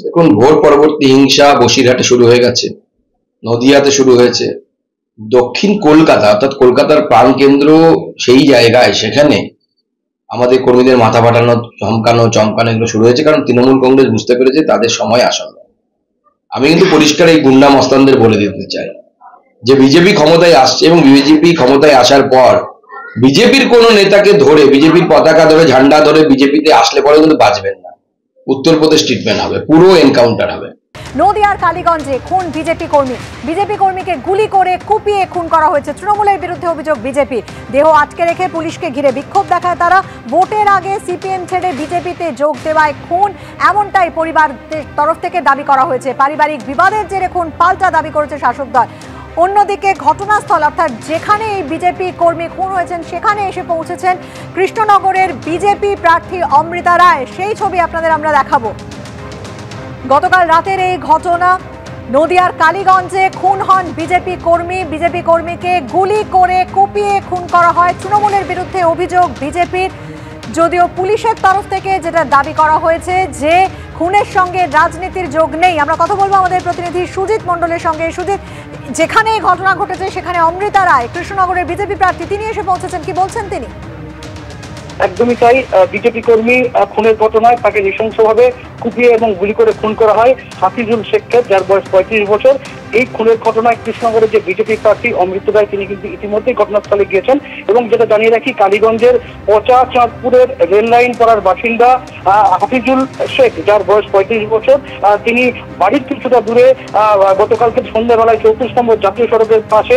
দেখুন, ভোট পরবর্তী হিংসা বসিরহাটে শুরু হয়ে গেছে, নদিয়াতে শুরু হয়েছে, দক্ষিণ কলকাতা অর্থাৎ কলকাতার প্রাণকেন্দ্র সেই জায়গায়, সেখানে আমাদের কর্মীদের মাথা ফাটানো, চমকানো এগুলো শুরু হয়েছে, কারণ তৃণমূল কংগ্রেস বুঝতে পেরেছে তাদের সময় আসন্ন। আমি কিন্তু পরিষ্কার এই গুন্ডা মস্তানদের বলে দিতে চাই যে বিজেপি ক্ষমতায় আসছে, এবং বিজেপি ক্ষমতায় আসার পর বিজেপির কোনো নেতাকে ধরে, বিজেপির পতাকা ধরে, ঝান্ডা ধরে বিজেপিতে আসলে পরে কিন্তু বাঁচবেন না। উত্তরপ্রদেশ ট্রিটমেন্ট হবে, পুরো এনকাউন্টার হবে। নদিয়ার কালীগঞ্জে খুন বিজেপি কর্মীকে গুলি করে কুপিয়ে খুন করা হয়েছে। তৃণমূলের বিরুদ্ধে অভিযোগ বিজেপি। দেহ আটকে রেখে পুলিশকে ঘিরে বিক্ষোভ দেখায় তারা। ভোটের আগে সিপিএম ছেড়ে বিজেপিতে যোগ দেওয়ায় খুন, এমনটাই পরিবারের তরফ থেকে দাবি করা হয়েছে। পারিবারিক বিবাদের জেরে খুন, পাল্টা দাবি করেছে শাসক দল। অন্যদিকে ঘটনাস্থল অর্থাৎ যেখানে এই বিজেপি কর্মী খুন হয়েছেন সেখানে এসে পৌঁছেছেন কৃষ্ণনগরের বিজেপি প্রার্থী অমৃতা রায়। সেই ছবি আপনাদের আমরা দেখাবো। গতকাল রাতের এই ঘটনা, নদিয়ার কালীগঞ্জে খুন হন বিজেপি কর্মীকে গুলি করে কুপিয়ে খুন করা হয়। তৃণমূলের বিরুদ্ধে অভিযোগ বিজেপির, যদিও পুলিশের তরফ থেকে যেটা দাবি করা হয়েছে যে খুনের সঙ্গে রাজনীতির যোগ নেই। আমরা কথা বলবো আমাদের প্রতিনিধি সুজিত মণ্ডলের সঙ্গে। সুজিত, যেখানে এই ঘটনা ঘটেছে সেখানে অমৃতা রায়, কৃষ্ণনগরের বিজেপি প্রার্থী, তিনি এসে পৌঁছেছেন, কি বলছেন তিনি? একদমই তাই। বিজেপি কর্মী খুনের ঘটনায় তাকে নৃশংসভাবে কুপিয়ে এবং গুলি করে খুন করা হয় হাফিজুল শেখকে, যার বয়স 35 বছর। এই খুনের ঘটনায় কৃষ্ণনগরের যে বিজেপি প্রার্থী অমৃত রায়, তিনি কিন্তু ইতিমধ্যেই ঘটনাস্থলে গিয়েছেন। এবং যেটা জানিয়ে রাখি, কালীগঞ্জের পচা চাঁদপুরের রেল লাইন পাড়ার বাসিন্দা হাফিজুল শেখ, যার বয়স 35 বছর, তিনি বাড়ির কিছুটা দূরে গতকালকে সন্ধ্যাবেলায় 34 নম্বর জাতীয় সড়কের পাশে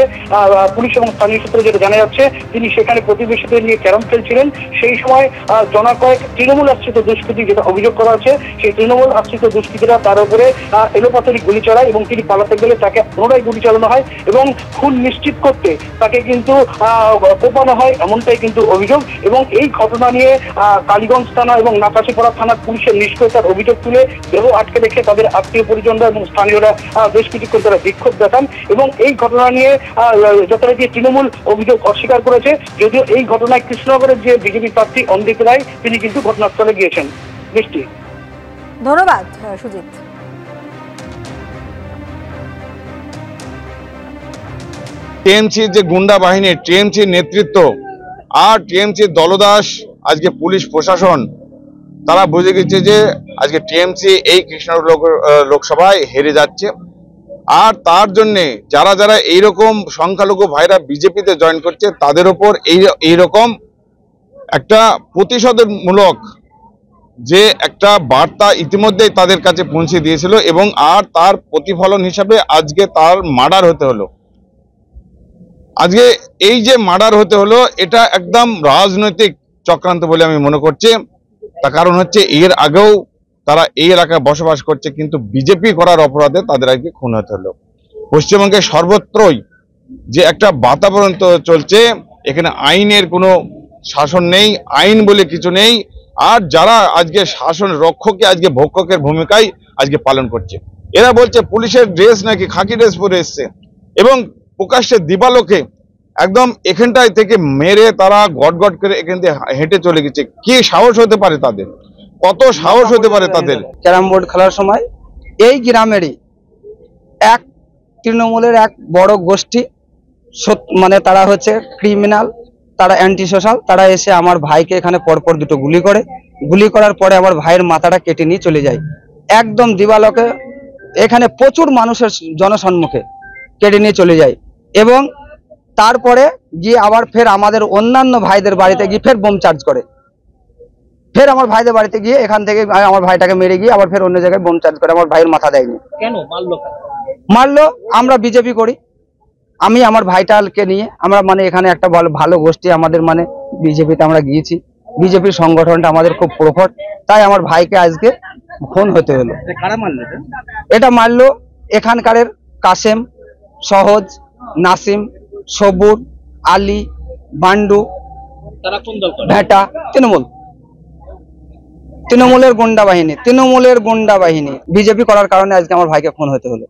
পুলিশ এবং স্থানীয় সূত্রে যেটা জানা যাচ্ছে, তিনি সেখানে প্রতিবেশীদের নিয়ে ক্যারম খেলছিলেন। সেই সময় জনা কয়েক তৃণমূল আশ্রিত দুষ্কৃতী, যেটা অভিযোগ করা হচ্ছে, সেই তৃণমূল আশ্রিত দুষ্কৃতীরা তার উপরে এলোপাতাড়ি গুলি চালায় এবং তিনি পালাতে গেলে তাকে পুনরায় গুলি চালানো হয় এবং খুন নিশ্চিত করতে তাকে কিন্তু কোপানো হয়, এমনটাই কিন্তু অভিযোগ। এবং এই ঘটনা নিয়ে কালীগঞ্জ থানা এবং নাকাশিপাড়া থানার পুলিশের নিষ্ক্রিয়তার অভিযোগ তুলে দেহ আটকে রেখে তাদের আত্মীয় পরিজনরা এবং স্থানীয়রা বেশ কিছুক্ষণ তারা বিক্ষোভ দেখান। এবং এই ঘটনা নিয়ে যথারীতি তৃণমূল অভিযোগ অস্বীকার করেছে, যদিও এই ঘটনায় কৃষ্ণনগরের যে বিজেপি প্রার্থী অমৃত রায়, তিনি কিন্তু ঘটনাস্থলে গিয়েছেন। বৃষ্টি, ধন্যবাদ সুজিত। টিএমসির যে গুন্ডা বাহিনী, টিএমসির নেতৃত্ব আর টিএমসির দলদাস, আজকে পুলিশ প্রশাসন, তারা বুঝে গেছে যে আজকে টিএমসি এই কৃষ্ণনগর লোকসভায় হেরে যাচ্ছে। আর তার জন্যে যারা যারা এইরকম সংখ্যালঘু ভাইরা বিজেপিতে জয়েন করছে, তাদের উপর এইরকম একটা প্রতিশোধমূলক যে একটা বার্তা ইতিমধ্যেই তাদের কাছে পৌঁছে দিয়েছিল, এবং আর তার প্রতিফলন হিসাবে আজকে তার মার্ডার হতে হলো। আজকে এই যে মার্ডার হতে হলো, এটা একদম রাজনৈতিক চক্রান্ত বলে আমি মনে করছি। তার কারণ হচ্ছে এর আগেও তারা এই এলাকায় বসবাস করছে, কিন্তু বিজেপি করার অপরাধে তাদের আজকে খুন হতে হলো। পশ্চিমবঙ্গে সর্বত্রই যে একটা বাতাবরণ চলছে, এখানে আইনের কোনো শাসন নেই, আইন বলে কিছু নেই। আর যারা আজকে শাসন রক্ষকে আজকে ভক্ষকের ভূমিকায় আজকে পালন করছে। এরা বলছে পুলিশের ড্রেস নাকি খাকি ড্রেস পরে এসছে, এবং প্রকাশ্যে দিবালোকে একদম এখানটায় থেকে মেরে তারা গট করে এখান থেকে হেঁটে চলে গেছে। কি সাহস হতে পারে তাদের, কত সাহস হতে পারে তাদের? ক্যারাম বোর্ড খেলার সময় এই গ্রামেরই এক তৃণমূলের এক বড় গোষ্ঠী, মানে তারা হচ্ছে ক্রিমিনাল, তারা অ্যান্টি সোশ্যাল, তারা এসে আমার ভাইকে এখানে পরপর দুটো গুলি করার পরে আমার ভাইয়ের মাথাটা কেটে নিয়ে চলে যায়। একদম দিবালোকে এখানে প্রচুর মানুষের জনসম্মুখে কেটে নিয়ে চলে যায়। এবং তারপরে গিয়ে আবার ফের আমাদের অন্যান্য ভাইদের বাড়িতে গিয়ে ফের বোম চার্জ করে, ফের আমার ভাইদের বাড়িতে গিয়ে এখান থেকে আমার ভাইটাকে মেরে গিয়ে আবার ফের অন্য জায়গায় বোম চার্জ করে। আমার ভাইয়ের মাথা দেয়নি। কেন মারলো? আমরা বিজেপি করি, আমি আমার ভাইটাকে নিয়ে আমরা মানে এখানে একটা ভালো গোষ্ঠী আমাদের, মানে বিজেপিতে আমরা গিয়েছি, বিজেপির সংগঠনটা আমাদের খুব প্রখর, তাই আমার ভাইকে আজকে খুন হতে হলো। এটা মারলো এখানকারের কাসেম, সহজ, নাসিম, সবুর, আলী, বান্ডু, ভেটা, তৃণমূলের গুন্ডা বাহিনী, বিজেপি করার কারণে আজকে আমার ভাইকে খুন হতে হলো।